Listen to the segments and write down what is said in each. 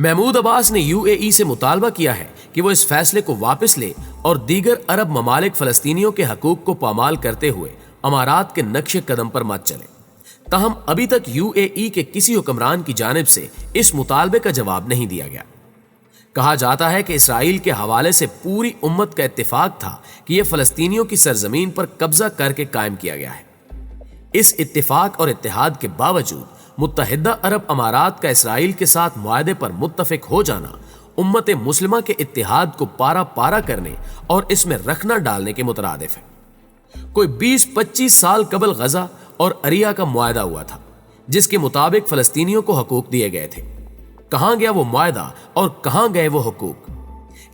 محمود عباس نے UAE سے مطالبہ کیا ہے کہ وہ اس فیصلے کو واپس لے اور دیگر عرب ممالک فلسطینیوں کے حقوق کو پامال کرتے ہوئے امارات کے نقش قدم پر مت چلے۔ تاہم ابھی تک UAE کے کسی حکمران کی جانب سے اس مطالبے کا جواب نہیں دیا گیا۔ کہا جاتا ہے کہ اسرائیل کے حوالے سے پوری امت کا اتفاق تھا کہ یہ فلسطینیوں کی سرزمین پر قبضہ کر کے قائم کیا گیا ہے۔ اس اتفاق اور اتحاد کے باوجود متحدہ عرب امارات کا اسرائیل کے ساتھ معاہدے پر متفق ہو جانا امت مسلمہ کے اتحاد کو پارا پارا کرنے اور اس میں رکھنا ڈالنے کے مترادف ہے۔ کوئی 20-25 سال قبل غزہ اور اریا کا معاہدہ ہوا تھا جس کے مطابق فلسطینیوں کو حقوق دیے گئے تھے۔ کہاں گیا وہ معاہدہ اور کہاں گئے وہ حقوق؟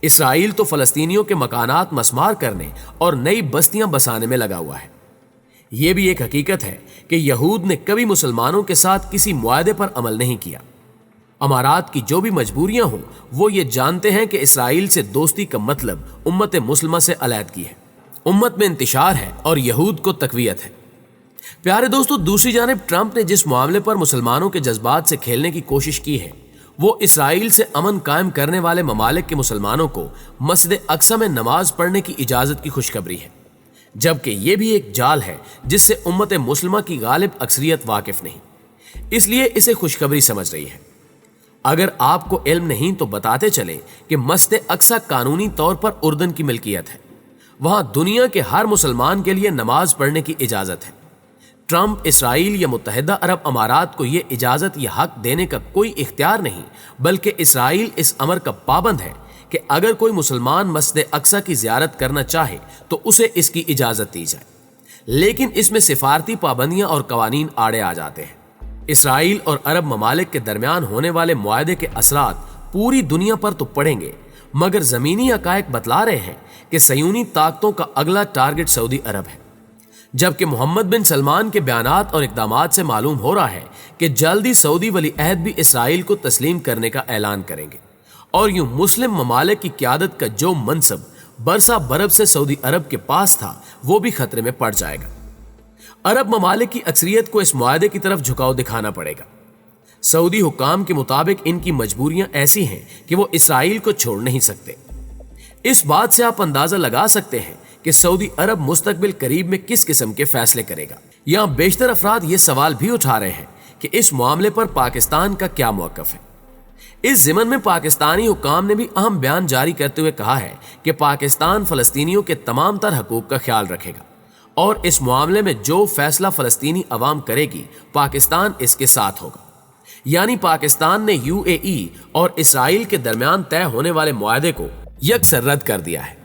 اسرائیل تو فلسطینیوں کے مکانات مسمار کرنے اور نئی بستیاں بسانے میں لگا ہوا ہے۔ یہ بھی ایک حقیقت ہے کہ یہود نے کبھی مسلمانوں کے ساتھ کسی معاہدے پر عمل نہیں کیا۔ امارات کی جو بھی مجبوریاں ہوں وہ یہ جانتے ہیں کہ اسرائیل سے دوستی کا مطلب امت مسلمہ سے علیحدگی ہے، امت میں انتشار ہے اور یہود کو تقویت ہے۔ پیارے دوستو، دوسری جانب ٹرمپ نے جس معاملے پر مسلمانوں کے جذبات سے کھیلنے کی کوشش کی ہے وہ اسرائیل سے امن قائم کرنے والے ممالک کے مسلمانوں کو مسجد اقصی میں نماز پڑھنے کی اجازت کی خوشخبری ہے، جبکہ یہ بھی ایک جال ہے جس سے امت مسلمہ کی غالب اکثریت واقف نہیں، اس لیے اسے خوشخبری سمجھ رہی ہے۔ اگر آپ کو علم نہیں تو بتاتے چلیں کہ مسجد اقصی قانونی طور پر اردن کی ملکیت ہے، وہاں دنیا کے ہر مسلمان کے لیے نماز پڑھنے کی اجازت ہے۔ ٹرمپ اسرائیل یا متحدہ عرب امارات کو یہ اجازت یا حق دینے کا کوئی اختیار نہیں، بلکہ اسرائیل اس امر کا پابند ہے کہ اگر کوئی مسلمان مسجد اقصی کی زیارت کرنا چاہے تو اسے اس کی اجازت دی جائے، لیکن اس میں سفارتی پابندیاں اور قوانین آڑے آ جاتے ہیں۔ اسرائیل اور عرب ممالک کے درمیان ہونے والے معاہدے کے اثرات پوری دنیا پر تو پڑیں گے، مگر زمینی حقائق بتلا رہے ہیں کہ صہیونی طاقتوں کا اگلا ٹارگٹ سعودی عرب ہے، جبکہ محمد بن سلمان کے بیانات اور اقدامات سے معلوم ہو رہا ہے کہ جلدی سعودی ولی عہد بھی اسرائیل کو تسلیم کرنے کا اعلان کریں گے، اور یوں مسلم ممالک کی قیادت کا جو منصب برسا برب سے سعودی عرب کے پاس تھا وہ بھی خطرے میں پڑ جائے گا۔ عرب ممالک کی اکثریت کو اس معاہدے کی طرف جھکاؤ دکھانا پڑے گا۔ سعودی حکام کے مطابق ان کی مجبوریاں ایسی ہیں کہ وہ اسرائیل کو چھوڑ نہیں سکتے۔ اس بات سے آپ اندازہ لگا سکتے ہیں کہ سعودی عرب مستقبل قریب میں کس قسم کے فیصلے کرے گا۔ یہاں بیشتر افراد یہ سوال بھی اٹھا رہے ہیں کہ اس معاملے پر پاکستان کا کیا موقف ہے۔ اس ضمن میں پاکستانی حکام نے بھی اہم بیان جاری کرتے ہوئے کہا ہے کہ پاکستان فلسطینیوں کے تمام تر حقوق کا خیال رکھے گا اور اس معاملے میں جو فیصلہ فلسطینی عوام کرے گی پاکستان اس کے ساتھ ہوگا۔ یعنی پاکستان نے UAE اور اسرائیل کے درمیان طے ہونے والے معاہدے کو یکسر رد کر دیا ہے۔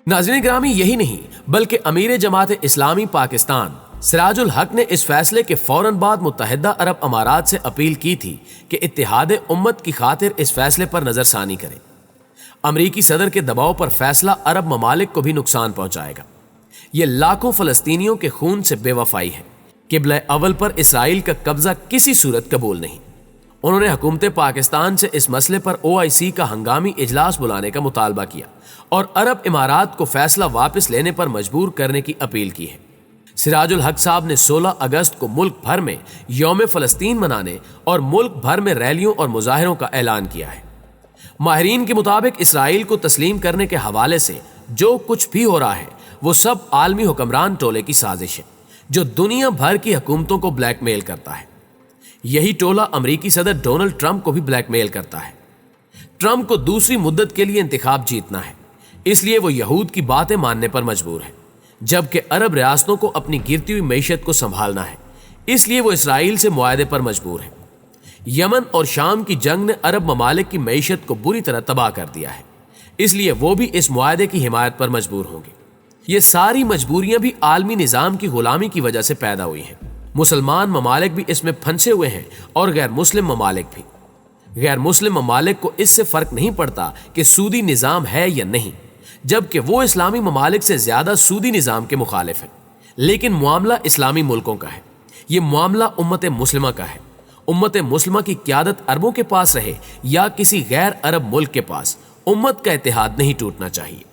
ناظرین گرامی، یہی نہیں بلکہ امیر جماعت اسلامی پاکستان سراج الحق نے اس فیصلے کے فوراً بعد متحدہ عرب امارات سے اپیل کی تھی کہ اتحاد امت کی خاطر اس فیصلے پر نظر ثانی کریں۔ امریکی صدر کے دباؤ پر فیصلہ عرب ممالک کو بھی نقصان پہنچائے گا۔ یہ لاکھوں فلسطینیوں کے خون سے بے وفائی ہے۔ قبلہ اول پر اسرائیل کا قبضہ کسی صورت قبول نہیں۔ انہوں نے حکومت پاکستان سے اس مسئلے پر OIC کا ہنگامی اجلاس بلانے کا مطالبہ کیا اور عرب امارات کو فیصلہ واپس لینے پر مجبور کرنے کی اپیل کی ہے۔ سراج الحق صاحب نے 16 اگست کو ملک بھر میں یوم فلسطین منانے اور ملک بھر میں ریلیوں اور مظاہروں کا اعلان کیا ہے۔ ماہرین کے مطابق اسرائیل کو تسلیم کرنے کے حوالے سے جو کچھ بھی ہو رہا ہے وہ سب عالمی حکمران ٹولے کی سازش ہے جو دنیا بھر کی حکومتوں کو بلیک میل کرتا ہے۔ یہی ٹولہ امریکی صدر ڈونلڈ ٹرمپ کو بھی بلیک میل کرتا ہے۔ ٹرمپ کو دوسری مدت کے لیے انتخاب جیتنا ہے، اس لیے وہ یہود کی باتیں ماننے پر مجبور ہے، جبکہ عرب ریاستوں کو اپنی گرتی ہوئی معیشت کو سنبھالنا ہے، اس لیے وہ اسرائیل سے معاہدے پر مجبور ہے۔ یمن اور شام کی جنگ نے عرب ممالک کی معیشت کو بری طرح تباہ کر دیا ہے، اس لیے وہ بھی اس معاہدے کی حمایت پر مجبور ہوں گے۔ یہ ساری مجبوریاں بھی عالمی نظام کی غلامی کی وجہ سے پیدا ہوئی ہیں۔ مسلمان ممالک بھی اس میں پھنسے ہوئے ہیں اور غیر مسلم ممالک بھی۔ غیر مسلم ممالک کو اس سے فرق نہیں پڑتا کہ سودی نظام ہے یا نہیں، جبکہ وہ اسلامی ممالک سے زیادہ سودی نظام کے مخالف ہیں، لیکن معاملہ اسلامی ملکوں کا ہے۔ یہ معاملہ امت مسلمہ کا ہے۔ امت مسلمہ کی قیادت عربوں کے پاس رہے یا کسی غیر عرب ملک کے پاس، امت کا اتحاد نہیں ٹوٹنا چاہیے۔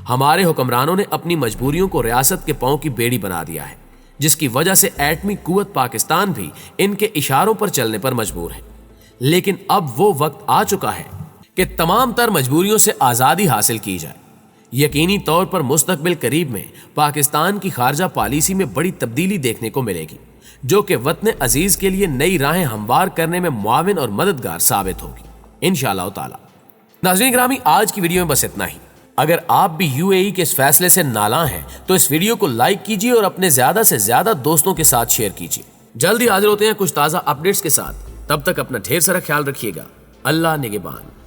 ہمارے حکمرانوں نے اپنی مجبوریوں کو ریاست کے پاؤں کی بیڑی بنا دیا ہے، جس کی وجہ سے ایٹمی قوت پاکستان بھی ان کے اشاروں پر چلنے پر مجبور ہے۔ لیکن اب وہ وقت آ چکا ہے کہ تمام تر مجبوریوں سے آزادی حاصل کی جائے۔ یقینی طور پر مستقبل قریب میں پاکستان کی خارجہ پالیسی میں بڑی تبدیلی دیکھنے کو ملے گی، جو کہ وطن عزیز کے لیے نئی راہیں ہموار کرنے میں معاون اور مددگار ثابت ہوگی انشاءاللہ تعالی۔ ناظرین گرامی، آج کی ویڈیو میں بس اتنا ہی۔ اگر آپ بھی UAE کے اس فیصلے سے نالاں ہیں تو اس ویڈیو کو لائک کیجیے اور اپنے زیادہ سے زیادہ دوستوں کے ساتھ شیئر کیجیے۔ جلدی حاضر ہوتے ہیں کچھ تازہ اپڈیٹس کے ساتھ، تب تک اپنا ڈھیر سارا خیال رکھیے گا۔ اللہ نگہبان۔